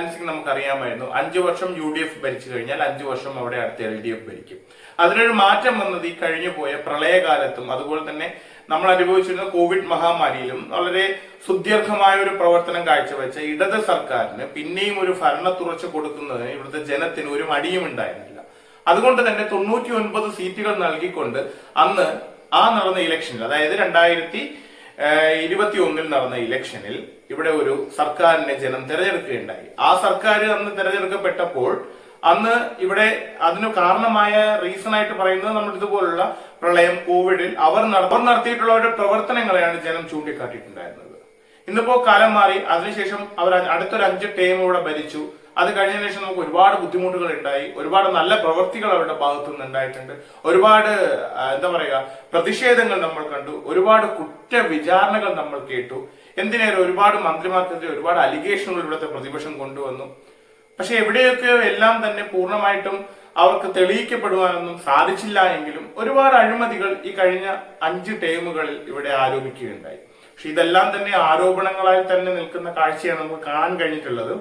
Balancing നമുക്കറിയാമായിരുന്നു. 5 വർഷം UDF ഭരിച്ചു കഴിഞ്ഞാൽ 5 വർഷം അവിടെ അടുത്ത LDF ഭരിക്കും. അതിനൊരു മാറ്റം വന്നത് ഈ കഴിഞ്ഞു പോയ പ്രളയകാലത്തും അതുപോലെ തന്നെ നമ്മൾ അനുഭവിച്ചിരുന്ന കോവിഡ് മഹാമാരിയിലും വളരെ സുദീർഘമായ ഒരു പ്രവർത്തനം കാഴ്ചവെച്ച ഇടത് സർക്കാരിന് പിന്നെയും ഒരു ഭരണ തുറച്ചു കൊടുക്കുന്നതിന് ഇവിടുത്തെ ജനത്തിന് ഒരു മടിയും ഉണ്ടായിരുന്നില്ല. അതുകൊണ്ട് തന്നെ 99 സീറ്റുകൾ നൽകിക്കൊണ്ട് അന്ന് നടന്ന ഇലക്ഷനിൽ, അതായത് 2021 നടന്ന ഇലക്ഷനിൽ ഇവിടെ ഒരു സർക്കാരിനെ ജനം തെരഞ്ഞെടുക്കുകയുണ്ടായി. ആ സർക്കാർ അന്ന് തെരഞ്ഞെടുക്കപ്പെട്ടപ്പോൾ അന്ന് ഇവിടെ അതിന് കാരണമായ റീസൺ ആയിട്ട് പറയുന്നത് നമ്മൾ ഇതുപോലുള്ള പ്രളയം, കോവിഡിൽ അവർ നടത്തിയിട്ടുള്ള ഒരു പ്രവർത്തനങ്ങളെയാണ് ജനം ചൂണ്ടിക്കാട്ടിയിട്ടുണ്ടായിരുന്നത്. ഇന്നിപ്പോ കാലം മാറി. അതിനുശേഷം അവർ അടുത്തൊരു 5 ടേം ഇവിടെ ഭരിച്ചു. അത് കഴിഞ്ഞതിന് ശേഷം നമുക്ക് ഒരുപാട് ബുദ്ധിമുട്ടുകൾ ഉണ്ടായി. ഒരുപാട് നല്ല പ്രവൃത്തികൾ അവരുടെ ഭാഗത്തു നിന്ന് ഉണ്ടായിട്ടുണ്ട്. ഒരുപാട് പ്രതിഷേധങ്ങൾ നമ്മൾ കണ്ടു. ഒരുപാട് കുറ്റവിചാരണകൾ നമ്മൾ കേട്ടു. എന്തിനേറെ ഒരുപാട് മന്ത്രിമാർക്കെതിരെ ഒരുപാട് അലിഗേഷനുകൾ ഇവിടുത്തെ പ്രതിപക്ഷം കൊണ്ടുവന്നു. പക്ഷെ എവിടെയൊക്കെ എല്ലാം തന്നെ പൂർണ്ണമായിട്ടും അവർക്ക് തെളിയിക്കപ്പെടുവാനൊന്നും സാധിച്ചില്ല എങ്കിലും ഒരുപാട് അഴിമതികൾ ഈ കഴിഞ്ഞ 5 ടേമുകളിൽ ഇവിടെ ആരോപിക്കുകയുണ്ടായി. പക്ഷെ ഇതെല്ലാം തന്നെ ആരോപണങ്ങളായി തന്നെ നിൽക്കുന്ന കാഴ്ചയാണ് നമുക്ക് കാണാൻ കഴിഞ്ഞിട്ടുള്ളത്.